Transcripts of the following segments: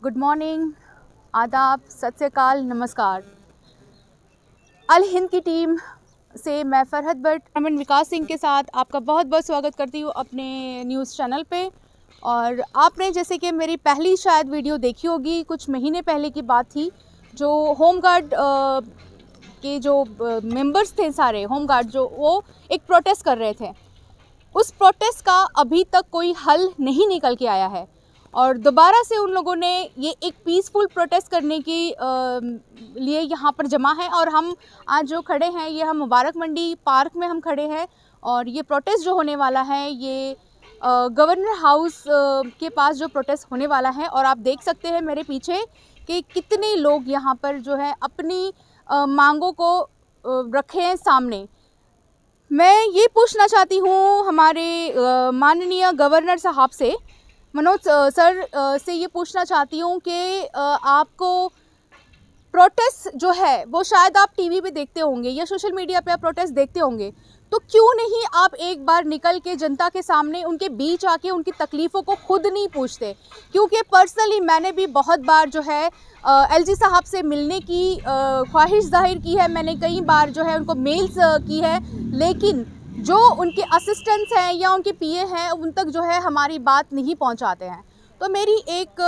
Good morning, आदाब, सत श्री अकाल, नमस्कार। अल हिंद की टीम से मैं फरहत भट्ट रमन विकास सिंह के साथ आपका बहुत बहुत स्वागत करती हूँ अपने न्यूज़ चैनल पे। और आपने जैसे कि मेरी पहली शायद वीडियो देखी होगी, कुछ महीने पहले की बात थी, जो होमगार्ड के जो मेंबर्स थे, सारे होमगार्ड जो वो एक प्रोटेस्ट कर रहे थे। उस प्रोटेस्ट का अभी तक कोई हल नहीं निकल के आया है और दोबारा से उन लोगों ने ये एक पीसफुल प्रोटेस्ट करने की लिए यहाँ पर जमा है। और हम आज जो खड़े हैं ये हम मुबारक मंडी पार्क में हम खड़े हैं और ये प्रोटेस्ट जो होने वाला है ये गवर्नर हाउस के पास जो प्रोटेस्ट होने वाला है। और आप देख सकते हैं मेरे पीछे कि कितने लोग यहाँ पर जो है अपनी मांगों को रखे हैं सामने। मैं ये पूछना चाहती हूँ हमारे माननीय गवर्नर साहब से, मनोज सर से ये पूछना चाहती हूँ कि आपको प्रोटेस्ट जो है वो शायद आप टीवी पे देखते होंगे या सोशल मीडिया पे आप प्रोटेस्ट देखते होंगे, तो क्यों नहीं आप एक बार निकल के जनता के सामने उनके बीच आके उनकी तकलीफ़ों को खुद नहीं पूछते? क्योंकि पर्सनली मैंने भी बहुत बार जो है एलजी साहब से मिलने की ख्वाहिश जाहिर की है, मैंने कई बार जो है उनको मेल्स की है, लेकिन जो उनके असिस्टेंट्स हैं या उनके पीए हैं उन तक जो है हमारी बात नहीं पहुंचाते हैं। तो मेरी एक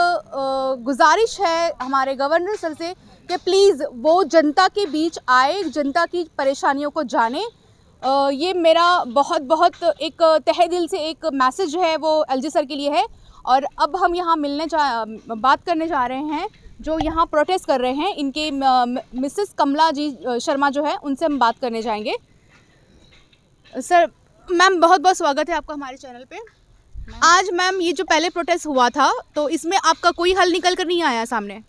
गुजारिश है हमारे गवर्नर सर से कि प्लीज़ वो जनता के बीच आए, जनता की परेशानियों को जाने। ये मेरा बहुत बहुत एक तहे दिल से एक मैसेज है वो एलजी सर के लिए है। और अब हम यहाँ बात करने जा रहे हैं जो यहाँ प्रोटेस्ट कर रहे हैं, इनके मिसेस कमला जी शर्मा जो है उनसे हम बात करने जाएंगे। सर, मैम बहुत बहुत स्वागत है आपका हमारे चैनल पे। आज मैम ये जो पहले प्रोटेस्ट हुआ था तो इसमें आपका कोई हल निकल कर नहीं आया सामने?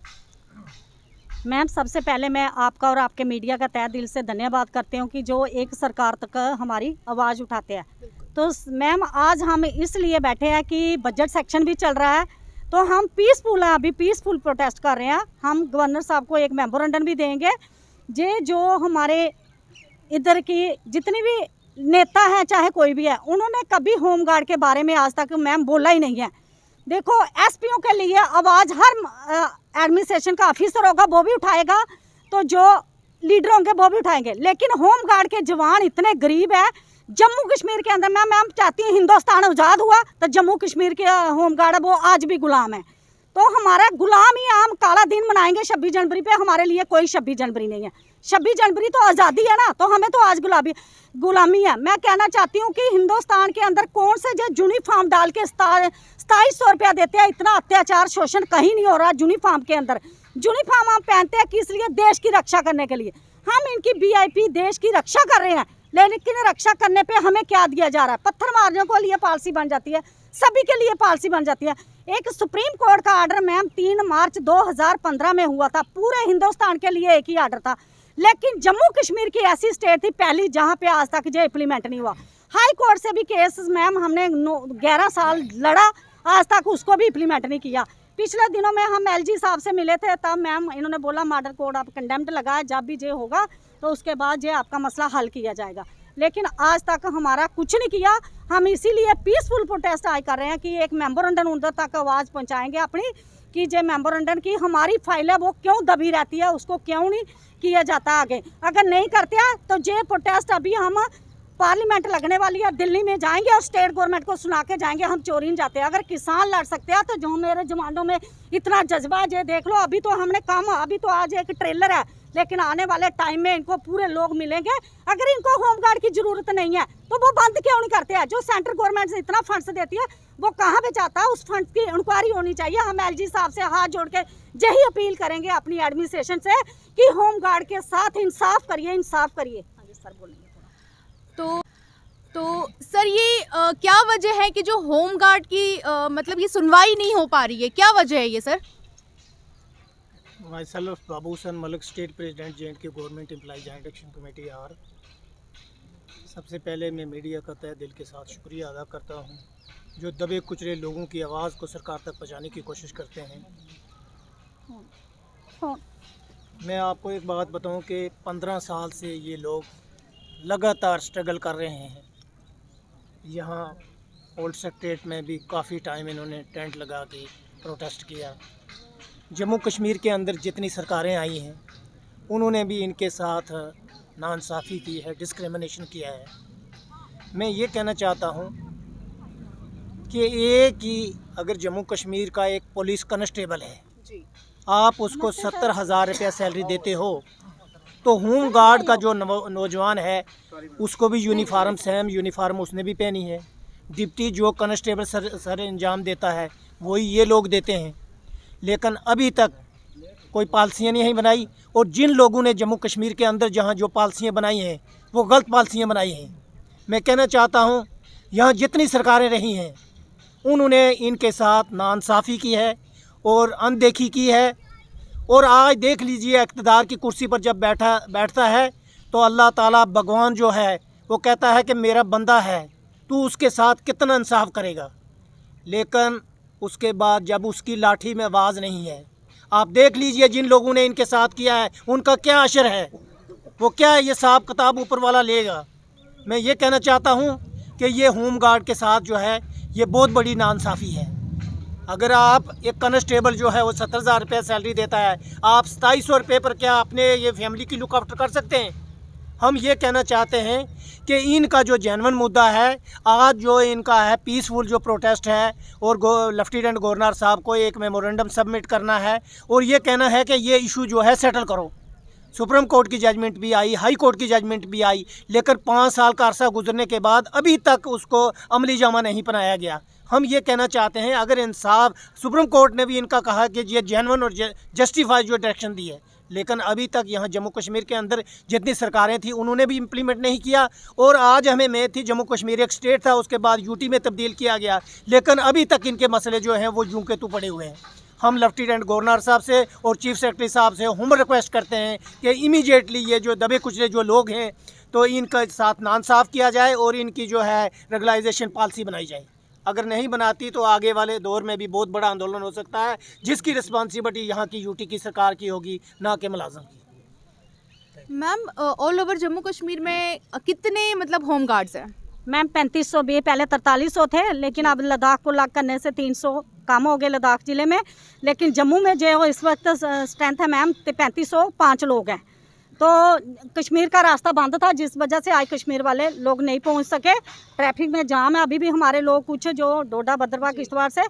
मैम, सबसे पहले मैं आपका और आपके मीडिया का तहे दिल से धन्यवाद करती हूँ कि जो एक सरकार तक हमारी आवाज़ उठाते हैं। तो मैम, आज हम इसलिए बैठे हैं कि बजट सेक्शन भी चल रहा है, तो हम पीसफुल हैं, अभी पीसफुल प्रोटेस्ट कर रहे हैं। हम गवर्नर साहब को एक मेमोरेंडम भी देंगे। जो हमारे इधर की जितनी भी नेता हैं, चाहे कोई भी है, उन्होंने कभी होमगार्ड के बारे में आज तक मैम बोला ही नहीं है। देखो, एसपीओ के लिए आवाज़ हर एडमिनिस्ट्रेशन का ऑफिसर होगा वो भी उठाएगा, तो जो लीडर होंगे वो भी उठाएंगे, लेकिन होमगार्ड के जवान इतने गरीब है। जम्मू कश्मीर के अंदर मैम चाहती हूँ हिंदुस्तान आज़ाद हुआ तो जम्मू कश्मीर के होमगार्ड है वो आज भी गुलाम है। तो हमारा गुलाम ही हम काला दिन मनाएंगे 26 जनवरी पे। हमारे लिए कोई 26 जनवरी नहीं है। 26 जनवरी तो आज़ादी है ना, तो हमें तो आज गुलामी है। मैं कहना चाहती हूँ कि हिंदुस्तान के अंदर कौन से जो यूनिफॉर्म डाल के 2700 रुपया देते हैं, इतना अत्याचार शोषण कहीं नहीं हो रहा यूनिफॉर्म के अंदर। यूनिफॉर्म हम पहनते हैं किस लिए? देश की रक्षा करने के लिए। हम इनकी वीआईपी देश की रक्षा कर रहे हैं, लेकिन रक्षा करने पे हमें क्या दिया जा रहा है? पत्थर मारने को लिए पॉलिसी बन जाती है, सभी के लिए पॉलिसी बन जाती है। एक सुप्रीम कोर्ट का आर्डर मैम 3 मार्च 2015 में हुआ था, पूरे हिंदुस्तान के लिए एक ही आर्डर था, लेकिन जम्मू कश्मीर की ऐसी स्टेट थी पहली जहां पे आज तक जो इम्प्लीमेंट नहीं हुआ। हाई कोर्ट से भी केस मैम हमने 11 साल लड़ा, आज तक उसको भी इम्प्लीमेंट नहीं किया। पिछले दिनों में हम एलजी साहब से मिले थे, तब मैम इन्होंने बोला मॉडल कोड आप कंडेम्ड लगाए, जब भी जो होगा तो उसके बाद जो आपका मसला हल किया जाएगा, लेकिन आज तक हमारा कुछ नहीं किया। हम इसीलिए पीसफुल प्रोटेस्ट आज कर रहे हैं कि एक मेमोरेंडम उधर तक आवाज़ पहुंचाएंगे अपनी कि जो मेमोरेंडम की हमारी फाइल है वो क्यों दबी रहती है, उसको क्यों नहीं किया जाता आगे। अगर नहीं करते हैं तो ये प्रोटेस्ट अभी हम पार्लियामेंट लगने वाली है, दिल्ली में जाएंगे और स्टेट गवर्नमेंट को सुना के जाएंगे हम चोरी नहीं जाते। अगर किसान लड़ सकते हैं तो जो मेरे जवानों में इतना जज्बा है, देख लो अभी तो हमने काम, अभी तो आज एक ट्रेलर है, लेकिन आने वाले टाइम में इनको पूरे लोग मिलेंगे। अगर इनको होमगार्ड की जरूरत नहीं है तो वो बंद क्यों नहीं करते हैं? जो सेंट्रल गवर्नमेंट से इतना फंड्स देती है वो कहाँ पे जाता है? उस फंड की इंक्वायरी होनी चाहिए। हम एलजी साहब से हाथ जोड़ के यही अपील करेंगे अपनी एडमिनिस्ट्रेशन से कि होमगार्ड के साथ इंसाफ करिए, इंसाफ करिए। सर बोलेंगे तो सर ये क्या वजह है कि जो होमगार्ड की मतलब ये सुनवाई नहीं हो पा रही है, क्या वजह है ये सर? माई सेल्फ बाबू सन Malik, state president J&K government employ joint action committee आर। सबसे पहले मैं मीडिया का तहे दिल के साथ शुक्रिया अदा करता हूँ जो दबे कुचले लोगों की आवाज़ को सरकार तक पहुँचाने की कोशिश करते हैं। मैं आपको एक बात बताऊं कि 15 साल से ये लोग लगातार स्ट्रगल कर रहे हैं। यहाँ ओल्ड सेक्रेटेरिएट में भी काफ़ी टाइम इन्होंने टेंट लगा के प्रोटेस्ट किया। जम्मू कश्मीर के अंदर जितनी सरकारें आई हैं उन्होंने भी इनके साथ नाइंसाफ़ी की है, डिस्क्रिमिनेशन किया है। मैं ये कहना चाहता हूँ कि एक ही अगर जम्मू कश्मीर का एक पुलिस कांस्टेबल है, आप उसको 70,000 रुपया सैलरी देते हो, तो होम गार्ड का जो नौजवान है उसको भी यूनिफार्म, सेम यूनिफार्म उसने भी पहनी है। डिप्टी जो कांस्टेबल सर अंजाम देता है वही ये लोग देते हैं। लेकिन अभी तक कोई पॉलिसियाँ नहीं बनाई, और जिन लोगों ने जम्मू कश्मीर के अंदर जहाँ जो पॉलिसियाँ बनाई हैं वो गलत पॉलिसियाँ बनाई हैं। मैं कहना चाहता हूँ यहाँ जितनी सरकारें रही हैं उन्होंने इनके साथ नाइंसाफ़ी की है और अनदेखी की है। और आज देख लीजिए, इक़्तिदार की कुर्सी पर जब बैठता है तो अल्लाह ताला भगवान जो है वो कहता है कि मेरा बंदा है, तू उसके साथ कितना इंसाफ करेगा। लेकिन उसके बाद जब उसकी लाठी में आवाज़ नहीं है, आप देख लीजिए जिन लोगों ने इनके साथ किया है उनका क्या असर है, वो क्या ये हिसाब किताब ऊपर वाला लेगा। मैं ये कहना चाहता हूँ कि ये होम गार्ड के साथ जो है ये बहुत बड़ी नाइंसाफ़ी है। अगर आप एक कांस्टेबल जो है वो 70,000 रुपये सैलरी देता है, आप 2700 रुपये पर क्या अपने ये फैमिली की लुक आफ्टर कर सकते हैं? हम ये कहना चाहते हैं कि इनका जो जेन्युइन मुद्दा है, आज जो इनका है पीसफुल जो प्रोटेस्ट है, और लेफ्टिनेंट गवर्नर साहब को एक मेमोरेंडम सबमिट करना है और ये कहना है कि ये इशू जो है सेटल करो। सुप्रीम कोर्ट की जजमेंट भी आई, हाई कोर्ट की जजमेंट भी आई, लेकिन 5 साल का अरसा गुजरने के बाद अभी तक उसको अमली जामा नहीं बनाया गया। हम ये कहना चाहते हैं, अगर इंसाफ, सुप्रीम कोर्ट ने भी इनका कहा कि ये जेन्युइन और जस्टिफाइड जो डायरेक्शन दी है, लेकिन अभी तक यहाँ जम्मू कश्मीर के अंदर जितनी सरकारें थी उन्होंने भी इम्प्लीमेंट नहीं किया। और आज हमें मेद थी जम्मू कश्मीर एक स्टेट था, उसके बाद यूटी में तब्दील किया गया, लेकिन अभी तक इनके मसले जो हैं वो यूं के तू पड़े हुए हैं। हम लेफ्टिनेंट गवर्नर साहब से और चीफ सेक्रेटरी साहब से हम रिक्वेस्ट करते हैं कि इमीडिएटली ये जो दबे कुचले जो लोग हैं तो इनका साथ नाइंसाफ़ किया जाए और इनकी जो है रेगुलाइजेशन पॉलिसी बनाई जाए। अगर नहीं बनाती तो आगे वाले दौर में भी बहुत बड़ा आंदोलन हो सकता है, जिसकी रिस्पॉन्सिबिलिटी यहाँ की यूटी की सरकार की होगी, ना कि मुलाजिम की। Ma'am, all over Jammu Kashmir में कितने मतलब होम गार्ड्स हैं? मैम 3500 भी, पहले 4300 थे, लेकिन अब लद्दाख को लग करने से 300 कम हो गए लद्दाख ज़िले में। लेकिन जम्मू में जो इस वक्त स्ट्रेंथ है मैम 3505 लोग हैं। तो कश्मीर का रास्ता बंद था, जिस वजह से आज कश्मीर वाले लोग नहीं पहुंच सके। ट्रैफिक में जाम है, अभी भी हमारे लोग कुछ जो डोडा भद्रवाह किश्तवाड़ से,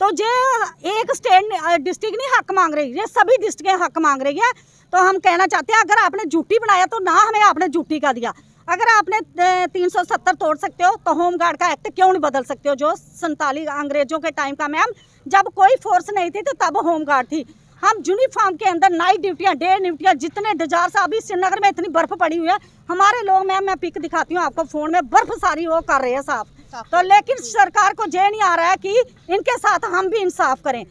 तो ये एक स्टेट डिस्ट्रिक्ट नहीं हक मांग रही, ये सभी डिस्ट्रिक्टें हक मांग रही है। तो हम कहना चाहते हैं, अगर आपने ड्यूटी बनाया तो ना हमें आपने ड्यूटी का दिया। अगर आपने 370 तोड़ सकते हो तो होम गार्ड का एक्ट क्यों नहीं बदल सकते हो, जो 47 अंग्रेजों के टाइम का मैम, जब कोई फोर्स नहीं थी तो तब होम गार्ड थी। हम यूनिफॉर्म के अंदर नाइट ड्यूटियाँ, डे ड्यूटियाँ, जितने डिजायर से, अभी श्रीनगर में इतनी बर्फ पड़ी हुई है, हमारे लोग, मैम मैं पिक दिखाती हूँ आपको फ़ोन में, बर्फ सारी वो कर रहे हैं साफ। तो लेकिन सरकार को ये नहीं आ रहा है कि इनके साथ हम भी इंसाफ करें।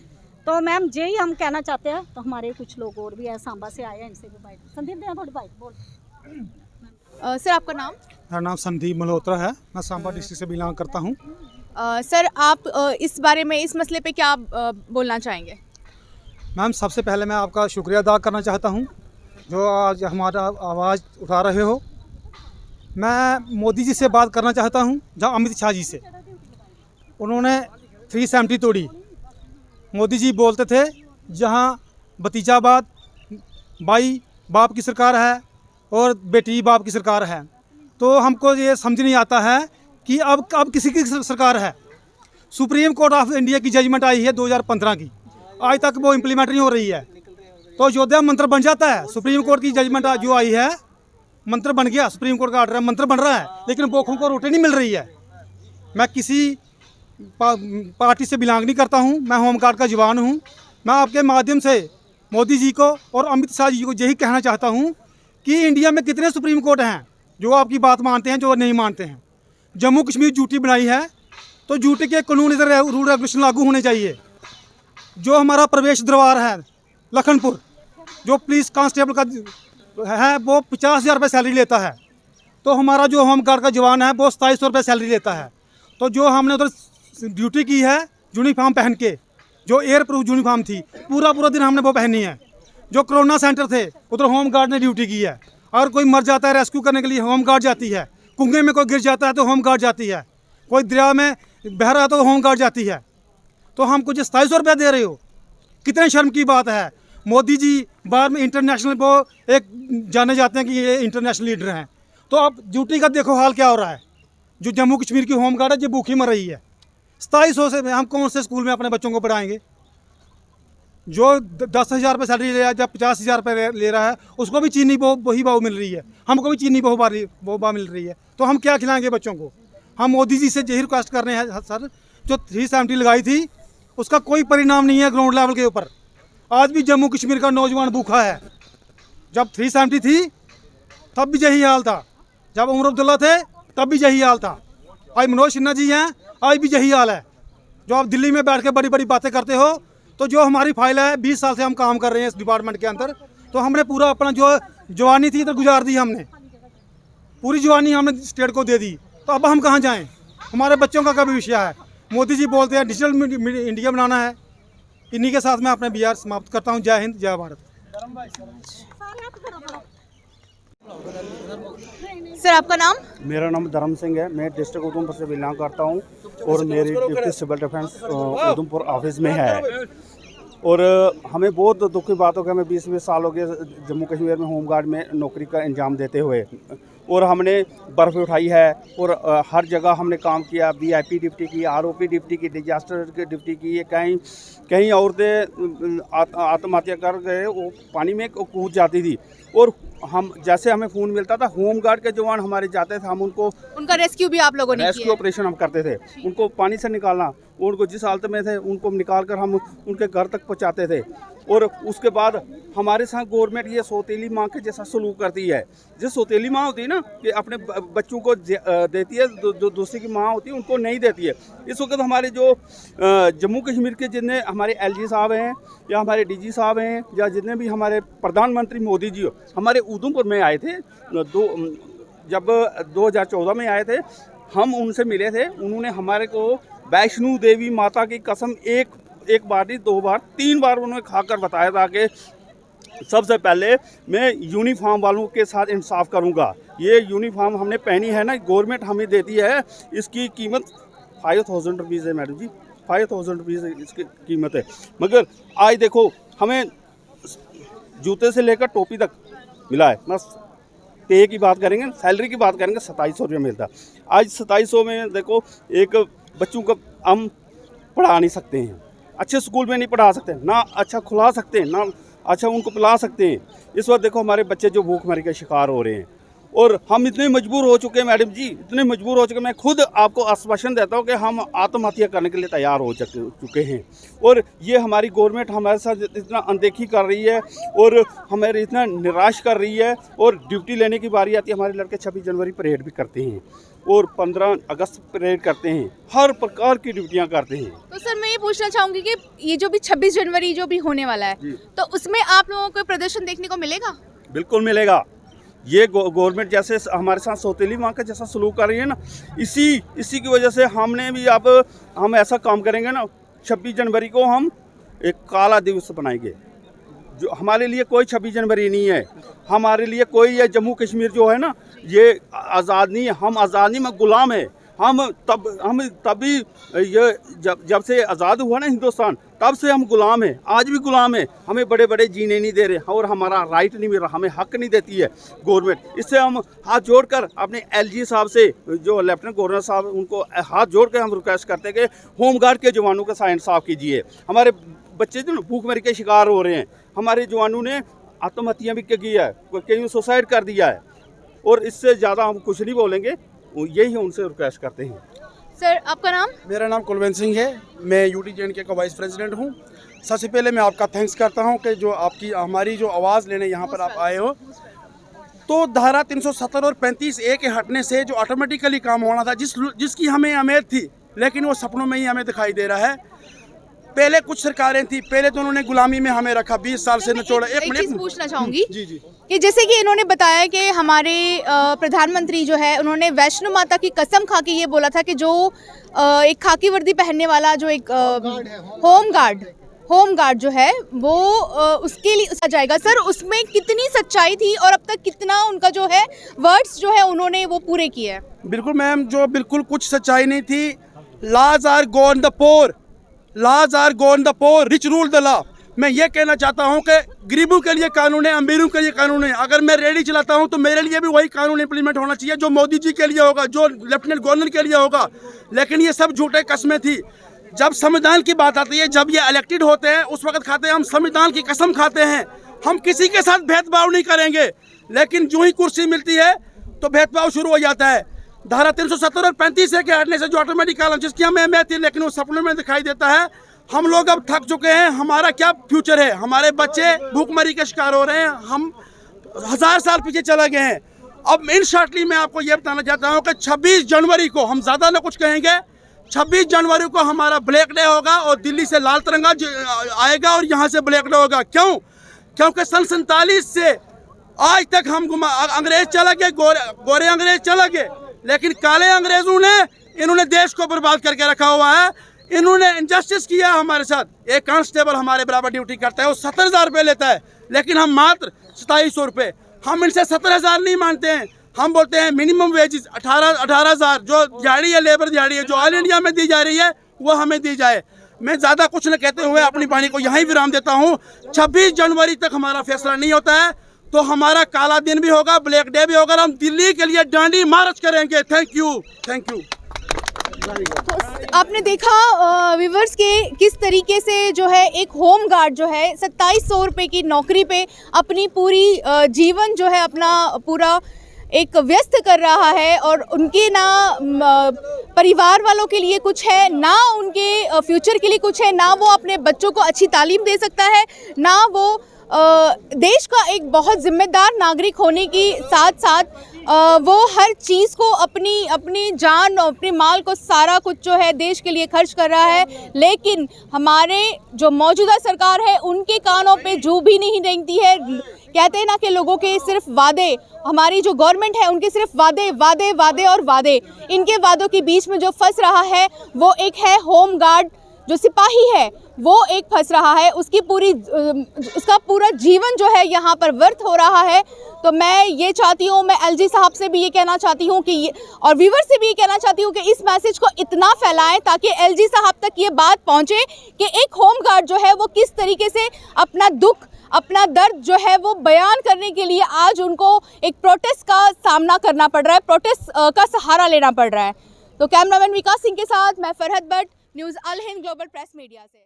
तो मैम यही हम कहना चाहते हैं। तो हमारे कुछ लोग और भी है, सांबा से आए हैं, इनसे भी बाइट संदीप दें थोड़ी बाइट बोल। सर, आपका नाम? मेरा नाम संदीप मल्होत्रा है, मैं सांबा डिस्ट्रिक्ट से बिलोंग करता हूँ। सर, आप इस बारे में, इस मसले पे क्या बोलना चाहेंगे? मैम, सबसे पहले मैं आपका शुक्रिया अदा करना चाहता हूँ जो आज हमारा आवाज़ उठा रहे हो। मैं मोदी जी से बात करना चाहता हूँ, जहाँ अमित शाह जी से। उन्होंने 370 तोड़ी। मोदी जी बोलते थे जहाँ भतीजाबाद भाई बाप की सरकार है और बेटी बाप की सरकार है, तो हमको ये समझ नहीं आता है कि अब किसी की सरकार है। सुप्रीम कोर्ट ऑफ इंडिया की जजमेंट आई है 2015 की, आज तक वो इम्प्लीमेंट नहीं हो रही है। तो अयोध्या मंत्र बन जाता है। सुप्रीम कोर्ट की जजमेंट जो आई है, मंत्र बन गया, सुप्रीम कोर्ट का ऑर्डर है, मंत्र बन रहा है, लेकिन बोखों को रोटी नहीं मिल रही है। मैं किसी पार्टी से बिलोंग नहीं करता हूँ, मैं होम गार्ड का जवान हूँ। मैं आपके माध्यम से मोदी जी को और अमित शाह जी को यही कहना चाहता हूँ कि इंडिया में कितने सुप्रीम कोर्ट हैं जो आपकी बात मानते हैं, जो नहीं मानते हैं। जम्मू कश्मीर यूटी बनाई है तो यूटी के कानून इधर रूल रेगुलेशन लागू होने चाहिए। जो हमारा प्रवेश द्वार है लखनपुर, जो पुलिस कांस्टेबल का है वो 50,000 रुपये सैलरी लेता है, तो हमारा जो होम गार्ड का जवान है वो 2700 रुपये सैलरी लेता है। तो जो हमने उधर ड्यूटी की है यूनिफॉर्म पहन के, जो एयर प्रूफ यूनिफॉर्म थी, पूरा दिन हमने वो पहनी है। जो कोरोना सेंटर थे उधर होम गार्ड ने ड्यूटी की है। और कोई मर जाता है रेस्क्यू करने के लिए होम गार्ड जाती है, कुएं में कोई गिर जाता है तो होम गार्ड जाती है, कोई दरिया में बह रहा है तो होम गार्ड जाती है। तो हमको जो 2700 रुपया दे रहे हो, कितने शर्म की बात है। मोदी जी बाहर में इंटरनेशनल वो एक जाने जाते हैं कि ये इंटरनेशनल लीडर हैं, तो अब ड्यूटी का देखो हाल क्या हो रहा है। जो जम्मू कश्मीर की होम गार्ड है जो भूखी मर रही है। 2700 से हम कौन से स्कूल में अपने बच्चों को पढ़ाएंगे। जो 10,000 रुपये सैलरी ले रहा है, जब 50,000 रुपये ले रहा है, उसको भी चीनी वही भाव मिल रही है, हमको भी चीनी वो भाव मिल रही है, तो हम क्या खिलाएंगे बच्चों को। हम मोदी जी से यही रिक्वेस्ट कर रहे हैं सर, जो 370 लगाई थी उसका कोई परिणाम नहीं है ग्राउंड लेवल के ऊपर। आज भी जम्मू कश्मीर का नौजवान भूखा है। जब 370 थी तब भी यही हाल था, जब उमर अब्दुल्ला थे तब भी यही हाल था, आज मनोज सिन्हा जी हैं आज भी यही हाल है। जो आप दिल्ली में बैठ के बड़ी बड़ी बातें करते हो, तो जो हमारी फाइल है 20 साल से हम काम कर रहे हैं इस डिपार्टमेंट के अंदर, तो हमने पूरा अपना जो जवानी थी इधर गुजार दी, हमने पूरी जवानी हमने स्टेट को दे दी, तो अब हम कहाँ जाएं। हमारे बच्चों का कभी विषय है। मोदी जी बोलते हैं डिजिटल इंडिया बनाना है। इन्हीं के साथ मैं अपने बिहार समाप्त करता हूँ। जय हिंद, जय भारत। सर आपका नाम? मेरा नाम धर्म सिंह है, मैं डिस्ट्रिक्ट उधमपुर से बिलोंग करता हूँ और मेरी duty civil defence Udhampur office में है। और हमें बहुत दुख की बात हो गया, हमें 20 साल हो गए जम्मू कश्मीर में होमगार्ड में नौकरी का इंजाम देते हुए, और हमने बर्फ़ उठाई है और हर जगह हमने काम किया। VIP ड्यूटी की, ROP ड्यूटी की, डिजास्टर की ड्यूटी की। कहीं औरतें आत्महत्या कर गए, वो पानी में कूद जाती थी, और हम जैसे हमें फ़ोन मिलता था होमगार्ड के जवान हमारे जाते थे, हम उनका रेस्क्यू भी आप लोगों ने रेस्क्यू ऑपरेशन हम करते थे। उनको पानी से निकालना, उनको जिस हालत में थे उनको निकाल कर हम उनके घर तक पहुंचाते थे। और उसके बाद हमारे साथ गवर्नमेंट ये सौतेली माँ के जैसा सलूक करती है। जो सौतेली माँ होती है ना, कि अपने बच्चों को देती है, जो दूसरी की माँ होती है उनको नहीं देती है। इस वक्त हमारे जो जम्मू कश्मीर के जितने हमारे LG साहब हैं या हमारे DG साहब हैं या जितने भी हमारे प्रधानमंत्री मोदी जी हमारे उधमपुर में आए थे, जब 2014 में आए थे, हम उनसे मिले थे। उन्होंने हमारे को वैष्णो देवी माता की कसम एक बार नहीं, 2 बार 3 बार उन्होंने खाकर बताया था कि सबसे पहले मैं यूनिफॉर्म वालों के साथ इंसाफ करूंगा। ये यूनिफॉर्म हमने पहनी है ना, गवर्नमेंट हमें देती है, इसकी कीमत 5,000 रुपीज़ है मैडम जी, 5,000 रुपीज़ इसकी कीमत है। मगर आज देखो हमें जूते से लेकर टोपी तक मिला है। बस पे की बात करेंगे, सैलरी की बात करेंगे, 2700 रुपये मिलता। आज 2700 में देखो एक बच्चों को हम पढ़ा नहीं सकते हैं, अच्छे स्कूल में नहीं पढ़ा सकते, ना अच्छा खुला सकते हैं, ना अच्छा उनको पिला सकते हैं। इस वक्त देखो हमारे बच्चे जो भूखमरी के शिकार हो रहे हैं, और हम इतने मजबूर हो चुके हैं मैडम जी, इतने मजबूर हो चुके हैं। मैं खुद आपको आश्वासन देता हूँ कि हम आत्महत्या करने के लिए तैयार हो चुके हैं। और ये हमारी गवर्नमेंट हमारे साथ इतना अनदेखी कर रही है और हमारे इतना निराश कर रही है। और ड्यूटी लेने की बारी आती है, हमारे लड़के 26 जनवरी परेड भी करते हैं और 15 अगस्त परेड करते हैं, हर प्रकार की ड्यूटियाँ करते हैं। तो सर मैं ये पूछना चाहूँगी कि ये जो भी 26 जनवरी जो भी होने वाला है, तो उसमें आप लोगों को प्रदर्शन देखने को मिलेगा? बिल्कुल मिलेगा। ये गवर्नमेंट जैसे हमारे साथ सौतेली माँ का जैसा सलूक कर रही है ना, इसी की वजह से हमने भी अब हम ऐसा काम करेंगे ना, 26 जनवरी को हम एक काला दिवस बनाएंगे। जो हमारे लिए कोई 26 जनवरी नहीं है, हमारे लिए कोई ये जम्मू कश्मीर जो है ना, ये आज़ाद नहीं है। हम आज़ाद नहीं, मैं गुलाम है। हम तभी ये जब से आज़ाद हुआ ना हिंदुस्तान, तब से हम गुलाम हैं, आज भी गुलाम हैं। हमें बड़े बड़े जीने नहीं दे रहे और हमारा राइट नहीं मिल रहा, हमें हक नहीं देती है गवर्नमेंट। इससे हम हाथ जोड़कर अपने LG साहब से, जो लेफ्टिनेंट गवर्नर साहब, उनको हाथ जोड़ के हम रिक्वेस्ट करते हैं कि होमगार्ड के जवानों के साथ इंसाफ कीजिए। हमारे बच्चे जो भूखमरी के शिकार हो रहे हैं, हमारे जवानों ने आत्महत्या भी की है, कहीं सुसाइड कर दिया है, और इससे ज़्यादा हम कुछ नहीं बोलेंगे। यही उनसे रिक्वेस्ट करते हैं। सर आपका नाम? मेरा नाम कुलवंत सिंह है, मैं UT-JNK का वाइस प्रेसिडेंट हूँ। सबसे पहले मैं आपका थैंक्स करता हूँ कि जो आपकी हमारी जो आवाज़ लेने यहाँ पर आप आए हो। तो धारा 370 और 35A के हटने से जो ऑटोमेटिकली काम होना था, जिसकी हमें उम्मीद थी, लेकिन वो सपनों में ही हमें दिखाई दे रहा है। पहले कुछ सरकारें थी, पहले तो उन्होंने गुलामी में हमें रखा, 20 साल से नचोड़ा। एक चीज पूछना चाहूंगी जी कि जैसे कि इन्होंने बताया कि हमारे प्रधानमंत्री जो है, उन्होंने वैष्णो माता की कसम खा के ये बोला था कि जो एक खाकी वर्दी पहनने वाला जो एक होम गार्ड जो है वो उसके लिए उसका जाएगा। सर उसमें कितनी सच्चाई थी और अब तक कितना उनका जो है वर्ड्स जो है उन्होंने वो पूरे किए हैं? बिल्कुल मैम, जो बिल्कुल कुछ सच्चाई नहीं थी। Laws are gone the poor, laws are gone the poor, rich rule the law. मैं ये कहना चाहता हूँ कि गरीबों के लिए कानून है, अमीरों के लिए कानून है। अगर मैं रेडी चलाता हूँ तो मेरे लिए भी वही कानून इम्प्लीमेंट होना चाहिए जो मोदी जी के लिए होगा, जो लेफ्टिनेंट गवर्नर के लिए होगा। लेकिन ये सब झूठे कस्में थी। जब संविधान की बात आती है, जब ये इलेक्टेड होते हैं, उस वक्त खाते हैं हम संविधान की कसम खाते हैं, हम किसी के साथ भेदभाव नहीं करेंगे। लेकिन जो ही कुर्सी मिलती है तो भेदभाव शुरू हो जाता है। धारा 370 और 35 के हटने से जो ऑटोमेटिक कॉलम जिसकी हमें अहमियत थी, लेकिन वो सपनों में दिखाई देता है। हम लोग अब थक चुके हैं। हमारा क्या फ्यूचर है? हमारे बच्चे भूखमरी के शिकार हो रहे हैं। हम 1000 साल पीछे चले गए हैं। अब इन शॉर्टली मैं आपको ये बताना चाहता हूँ कि 26 जनवरी को हम ज़्यादा ना कुछ कहेंगे, 26 जनवरी को हमारा ब्लैक डे होगा और दिल्ली से लाल तिरंगा आएगा और यहाँ से ब्लैक डे होगा। क्यों? क्योंकि सन 47 से आज तक हम अंग्रेज चला गए, गोरे अंग्रेज चला गए, लेकिन काले अंग्रेजों ने इन्होंने देश को बर्बाद करके रखा हुआ है। इन्होंने इनजस्टिस किया हमारे साथ। एक कांस्टेबल हमारे बराबर ड्यूटी करता है, वो 70,000 रुपये लेता है, लेकिन हम मात्र 2700 रुपये। हम इनसे 70,000 नहीं मानते हैं। हम बोलते हैं मिनिमम वेजेस 18,000 जो दिहाड़ी है, लेबर दिहाड़ी है, जो ऑल इंडिया में दी जा रही है, वो हमें दी जाए। मैं ज़्यादा कुछ न कहते हुए अपनी वाणी को यहीं विराम देता हूँ। 26 जनवरी तक हमारा फैसला नहीं होता है तो हमारा काला दिन भी होगा, ब्लैक डे भी होगा। हम दिल्ली के लिए डांडी मार्च करेंगे। Thank you, thank you. तो आपने देखा व्यूवर्स के किस तरीके से जो है एक होम गार्ड जो है 2700 रुपये की नौकरी पे अपनी पूरी जीवन जो है अपना पूरा एक व्यस्त कर रहा है, और उनके ना परिवार वालों के लिए कुछ है, ना उनके फ्यूचर के लिए कुछ है, ना वो अपने बच्चों को अच्छी तालीम दे सकता है, ना वो देश का एक बहुत जिम्मेदार नागरिक होने की साथ साथ वो हर चीज़ को अपनी जान और अपने माल को सारा कुछ जो है देश के लिए खर्च कर रहा है। लेकिन हमारे जो मौजूदा सरकार है उनके कानों पे जू भी नहीं रेंगती है। कहते हैं ना कि लोगों के सिर्फ वादे, हमारी जो गवर्नमेंट है उनके सिर्फ वादे वादे वादे और वादे। इनके वादों के बीच में जो फंस रहा है वो एक है होम गार्ड, जो सिपाही है वो एक फंस रहा है। उसका पूरा जीवन जो है यहाँ पर व्यर्थ हो रहा है। तो मैं ये चाहती हूँ, मैं एलजी साहब से भी ये कहना चाहती हूँ कि और व्यूवर से भी ये कहना चाहती हूँ कि इस मैसेज को इतना फैलाएं ताकि एलजी साहब तक ये बात पहुँचे कि एक होम गार्ड जो है वो किस तरीके से अपना दुख, अपना दर्द जो है वो बयान करने के लिए आज उनको एक प्रोटेस्ट का सामना करना पड़ रहा है, प्रोटेस्ट का सहारा लेना पड़ रहा है। तो कैमरामैन विकास सिंह के साथ मैं फरहत भट्ट, न्यूज़ अल हिंद ग्लोबल प्रेस मीडिया से।